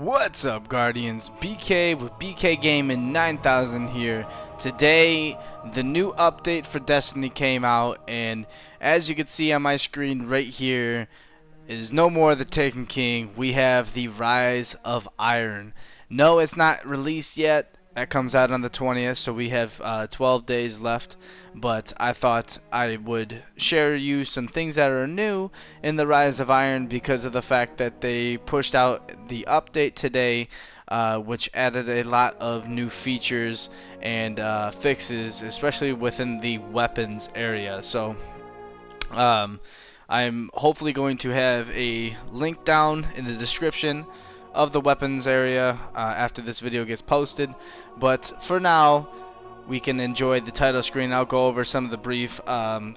What's up, Guardians? BK with BK Gaming 9000 here. Today, the new update for Destiny came out, and as you can see on my screen right here, it is no more the Taken King. We have the Rise of Iron. No, it's not released yet. That comes out on the 20th, so we have 12 days left. But I thought I would share you some things that are new in the Rise of Iron because of the fact that they pushed out the update today, which added a lot of new features and fixes, especially within the weapons area. So I'm hopefully going to have a link down in the description of the weapons area after this video gets posted. But for now, we can enjoy the title screen. I'll go over some of the brief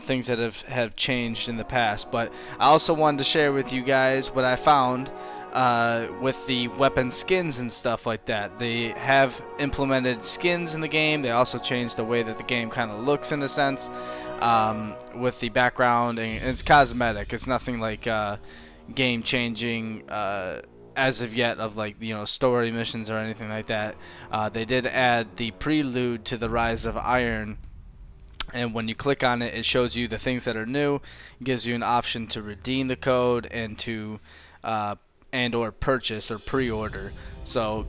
things that have changed in the past. But I also wanted to share with you guys what I found with the weapon skins and stuff like that. They have implemented skins in the game. They also changed the way that the game kind of looks in a sense with the background, and it's cosmetic. It's nothing like game changing as of yet of like story missions or anything like that. They did add the prelude to the Rise of Iron, and when you click on it, it shows you the things that are new. It gives you an option to redeem the code and to or purchase or pre-order. So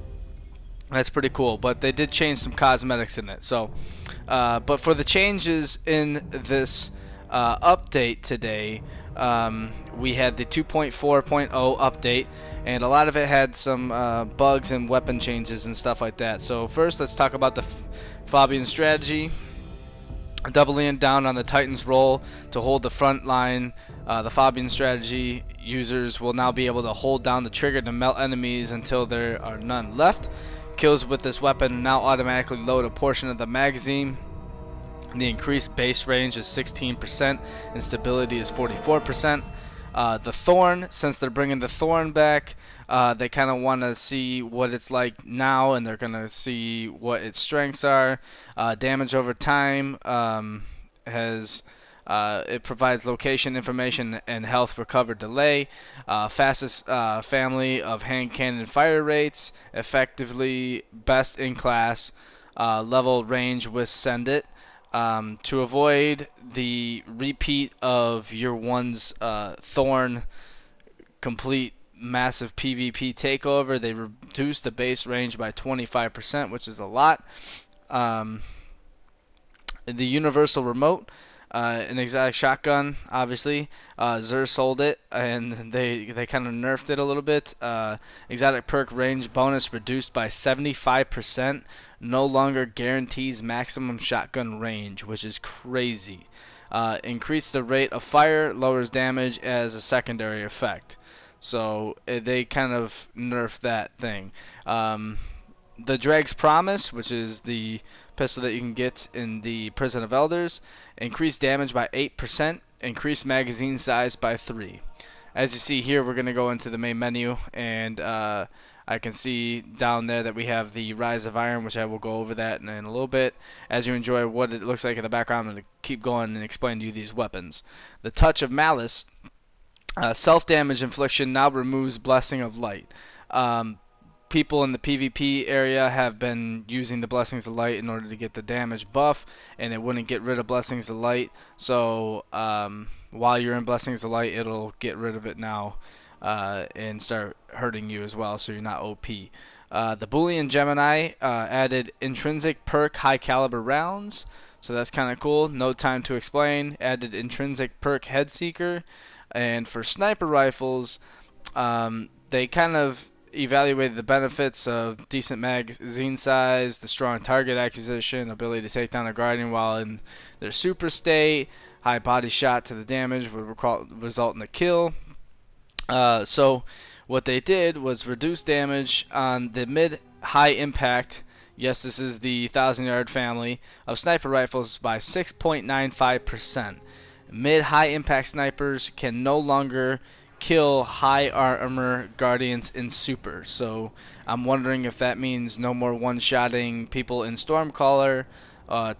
that's pretty cool. But they did change some cosmetics in it. So, but for the changes in this update today, we had the 2.4.0 update, and a lot of it had some bugs and weapon changes and stuff like that. So first, let's talk about the Fabian strategy. Doubling down on the Titan's role to hold the front line. The Fabian strategy, users will now be able to hold down the trigger to melt enemies until there are none left. Kills with this weapon now automatically load a portion of the magazine. The increased base range is 16% and stability is 44%. The Thorn, since they're bringing the Thorn back, they kind of want to see what it's like now, and they're going to see what its strengths are. Damage over time it provides location information and health recover delay. Fastest family of hand cannon fire rates. Effectively best in class. Level range with Send It. To avoid the repeat of your one's Thorn complete massive PvP takeover, they reduced the base range by 25%, which is a lot. The universal remote, an exotic shotgun, obviously. Xur sold it, and they kind of nerfed it a little bit. Exotic perk range bonus reduced by 75%. No longer guarantees maximum shotgun range, which is crazy. Increase the rate of fire, lowers damage as a secondary effect. So they kind of nerfed that thing. The Drag's Promise, which is the pistol that you can get in the Prison of Elders, increased damage by 8%, increased magazine size by 3. As you see here, we're going to go into the main menu, and I can see down there that we have the Rise of Iron, which I will go over that in a little bit. As you enjoy what it looks like in the background, I'm going to keep going and explain to you these weapons. The Touch of Malice, self-damage infliction, now removes Blessing of Light. People in the PvP area have been using the Blessings of Light in order to get the damage buff, and it wouldn't get rid of Blessings of Light. So while you're in Blessings of Light, it'll get rid of it now and start hurting you as well, so you're not OP. The Boolean Gemini added intrinsic perk high caliber rounds, so that's kind of cool. No time to explain. Added intrinsic perk head seeker, and for sniper rifles, they kind of evaluated the benefits of decent magazine size, the strong target acquisition, ability to take down a guardian while in their super state, high body shot to the damage would result in a kill. So what they did was reduce damage on the mid-high impact, yes, this is the 1,000-yard family of sniper rifles, by 6.95%. Mid-high impact snipers can no longer kill high armor guardians in super. So I'm wondering if that means no more one-shotting people in Stormcaller,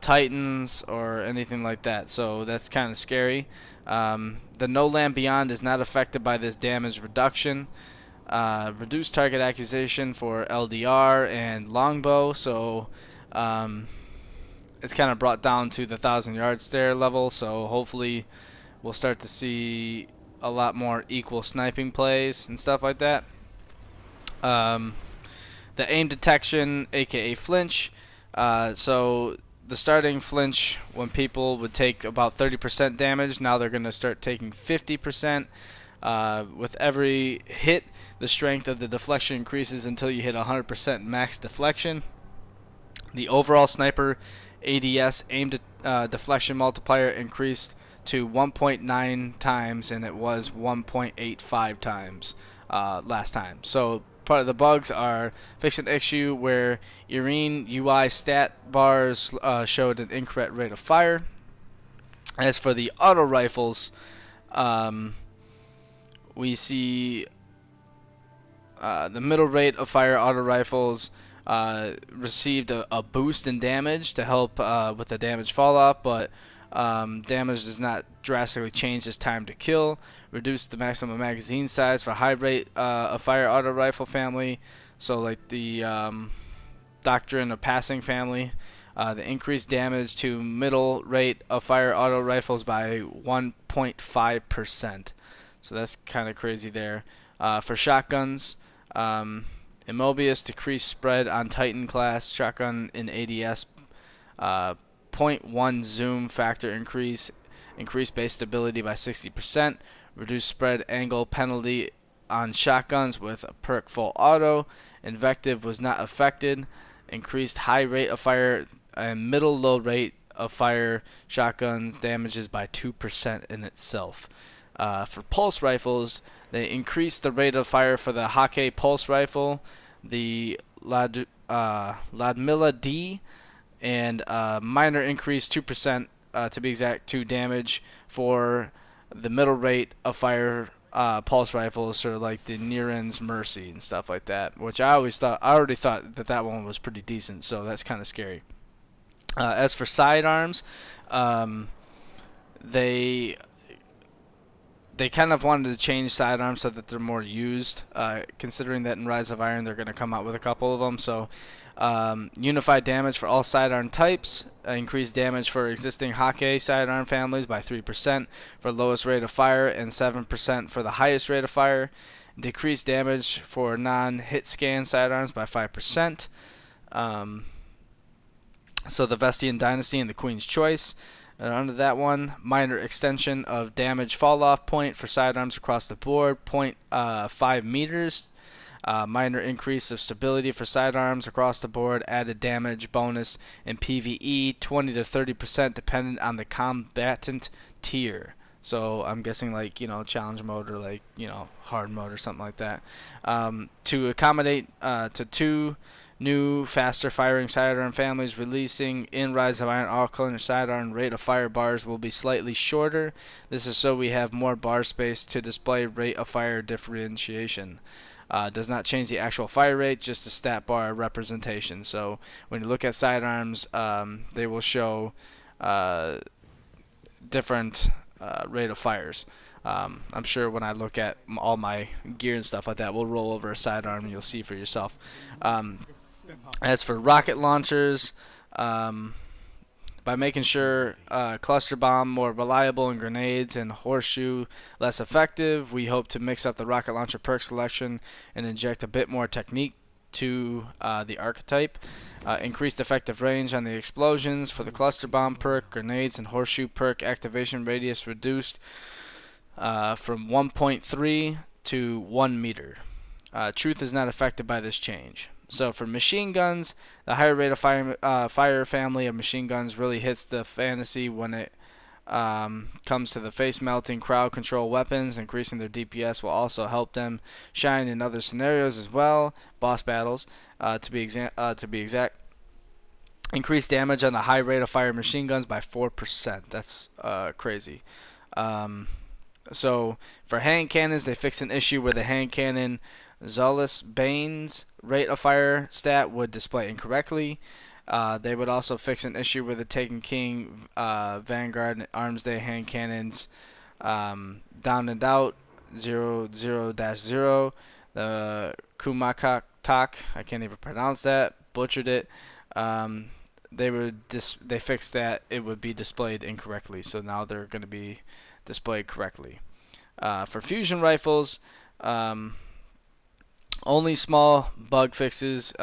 Titans, or anything like that. So that's kind of scary. The No Land Beyond is not affected by this damage reduction. Reduced target acquisition for LDR and longbow, so it's kind of brought down to the 1,000 yard stare level, so hopefully we'll start to see a lot more equal sniping plays and stuff like that. Um, the aim detection, aka flinch. So the starting flinch, when people would take about 30% damage, now they're going to start taking 50%. With every hit, the strength of the deflection increases until you hit 100% max deflection. The overall sniper ADS aim deflection multiplier increased to 1.9 times, and it was 1.85 times last time. So part of the bugs are fixing an issue where Irene UI stat bars showed an incorrect rate of fire. As for the auto rifles, um, we see the middle rate of fire auto rifles received a boost in damage to help with the damage fall off, but damage does not drastically change as time to kill. Reduce the maximum magazine size for high rate of fire auto rifle family, so like the Doctrine of Passing family. The increased damage to middle rate of fire auto rifles by 1.5%. So that's kind of crazy there. For shotguns, Immobius decreased spread on Titan class shotgun in ADS. Uh, zero point 0.1 zoom factor increase. Increased base stability by 60%. Reduced spread angle penalty on shotguns with a perk full auto. Invective was not affected. Increased high rate of fire and middle low rate of fire shotguns damages by 2% in itself. For pulse rifles, they increased the rate of fire for the Hake pulse rifle, the Ladmilla D, and minor increase 2% to be exact to damage for the middle rate of fire pulse rifles, sort of like the Niren's Mercy and stuff like that, which I already thought that one was pretty decent, so that's kind of scary. As for sidearms, they kind of wanted to change sidearms so that they're more used, considering that in Rise of Iron they're going to come out with a couple of them. So unified damage for all sidearm types, increased damage for existing Hake sidearm families by 3% for lowest rate of fire and 7% for the highest rate of fire. Decreased damage for non-hit scan sidearms by 5%. So the Vestian Dynasty and the Queen's Choice. Under that one, minor extension of damage fall-off point for sidearms across the board, 0.5 meters. Minor increase of stability for sidearms across the board, added damage bonus in PvE, 20 to 30% dependent on the combatant tier. So I'm guessing like, challenge mode or like, hard mode or something like that. To accommodate to two new, faster firing sidearm families releasing in Rise of Iron, all color sidearm rate of fire bars will be slightly shorter. This is so we have more bar space to display rate of fire differentiation. Does not change the actual fire rate, just the stat bar representation. So when you look at sidearms, they will show different rate of fires. I'm sure when I look at all my gear and stuff like that, we'll roll over a sidearm and you'll see for yourself. As for rocket launchers, by making sure cluster bomb more reliable and grenades and horseshoe less effective, we hope to mix up the rocket launcher perk selection and inject a bit more technique to the archetype. Increased effective range on the explosions for the cluster bomb perk, grenades and horseshoe perk activation radius reduced from 1.3 to 1 meter. Truth is not affected by this change. So for machine guns, the higher rate of fire family of machine guns really hits the fantasy when it comes to the face-melting crowd control weapons. Increasing their DPS will also help them shine in other scenarios as well, boss battles to be exact. Increased damage on the high rate of fire machine guns by 4%. That's crazy. So for hand cannons, they fixed an issue where the hand cannon Zulus Bane's rate of fire stat would display incorrectly. They would also fix an issue with the Taken King Vanguard and Arms Day hand cannons down and out 00-0. the Kumakak, I can't even pronounce that, butchered it. Um, they fixed that it would be displayed incorrectly, so now they're going to be displayed correctly. For fusion rifles, um, only small bug fixes.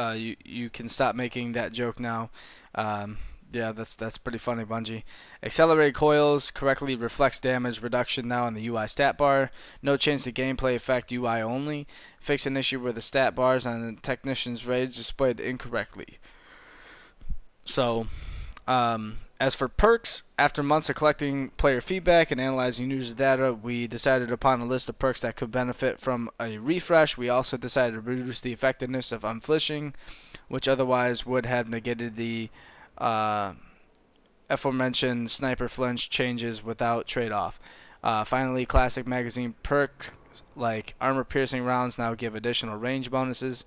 You can stop making that joke now. Um, yeah, that's pretty funny, Bungie. Accelerated coils correctly reflects damage reduction now in the UI stat bar. No change to gameplay effect, UI only. Fix an issue where the stat bars on the technician's rage displayed incorrectly. So, as for perks, after months of collecting player feedback and analyzing user data, we decided upon a list of perks that could benefit from a refresh. We also decided to reduce the effectiveness of unflinching, which otherwise would have negated the uh, aforementioned sniper flinch changes without trade-off. Finally, classic magazine perks like armor piercing rounds now give additional range bonuses.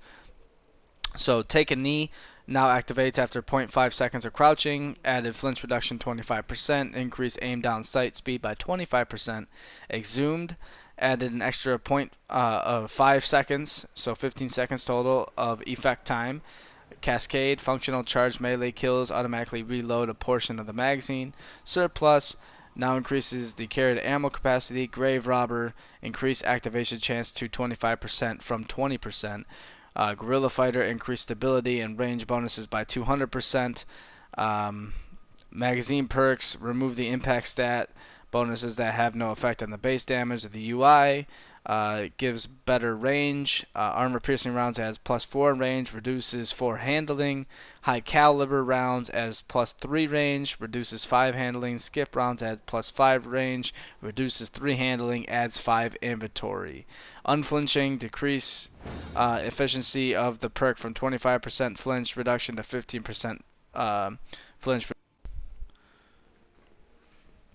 So take a knee now activates after 0.5 seconds of crouching, added flinch reduction 25%, increased aim down sight speed by 25%, exhumed, added an extra point of 5 seconds, so 15 seconds total of effect time. Cascade, functional charge melee kills automatically reload a portion of the magazine. Surplus now increases the carried ammo capacity. Grave Robber, increased activation chance to 25% from 20%. Guerrilla Fighter, increased stability and range bonuses by 200%. Magazine perks, remove the impact stat bonuses that have no effect on the base damage of the UI. It gives better range. Armor piercing rounds adds +4 range, reduces 4 handling. High caliber rounds adds +3 range, reduces 5 handling. Skip rounds adds +5 range, reduces 3 handling, adds 5 inventory. Unflinching, decrease efficiency of the perk from 25% flinch reduction to 15% flinch.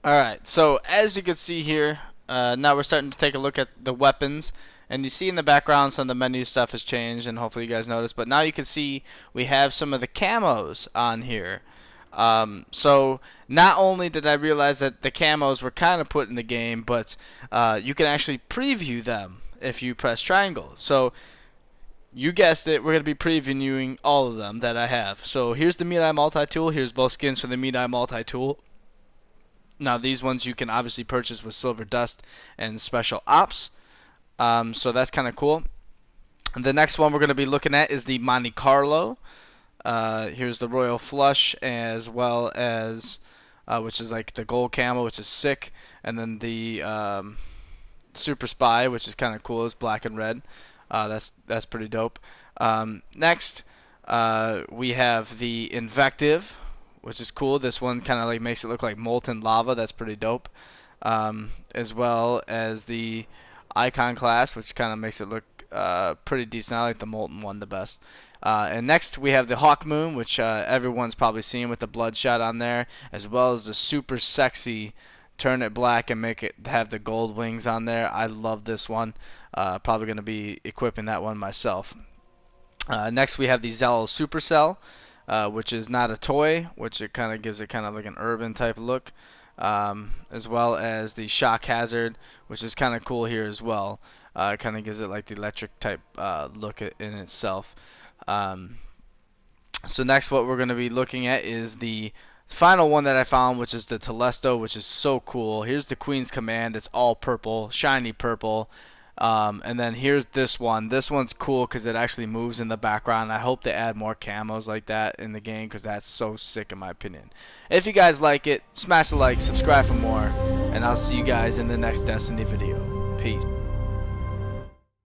Alright, so as you can see here, now we're starting to take a look at the weapons. And you see in the background some of the menu stuff has changed, and hopefully you guys noticed. But now you can see we have some of the camos on here. So not only did I realize that the camos were kind of put in the game, but you can actually preview them if you press triangle. So you guessed it, we're going to be previewing all of them that I have. So here's the Meat-Eye Multi-Tool. Here's both skins for the Meat-Eye Multi-Tool. Now these ones you can obviously purchase with Silver Dust and Special Ops. So that's kind of cool. And the next one we're going to be looking at is the Monte Carlo. Here's the Royal Flush, as well as which is like the gold camo, which is sick, and then the Super Spy, which is kind of cool, is black and red. That's pretty dope. Next, we have the Invective, which is cool. This one kind of like makes it look like molten lava. That's pretty dope. As well as the Icon class, which kind of makes it look pretty decent. I like the molten one the best. And next we have the Hawk Moon, which everyone's probably seen with the bloodshot on there, as well as the super sexy turn it black and make it have the gold wings on there. I love this one. Probably going to be equipping that one myself. Next we have the Zello Supercell, which is not a toy, which it kind of gives it kind of like an urban type look. As well as the Shock Hazard, which is kind of cool here as well. It kind of gives it like the electric type look in itself. So next what we're going to be looking at is the final one that I found, which is the Telesto, which is so cool. Here's the Queen's Command. It's all purple, shiny purple. And then here's this one. This one's cool because it actually moves in the background. I hope to add more camos like that in the game because that's so sick in my opinion. If you guys like it, smash the like, subscribe for more, and I'll see you guys in the next Destiny video. Peace.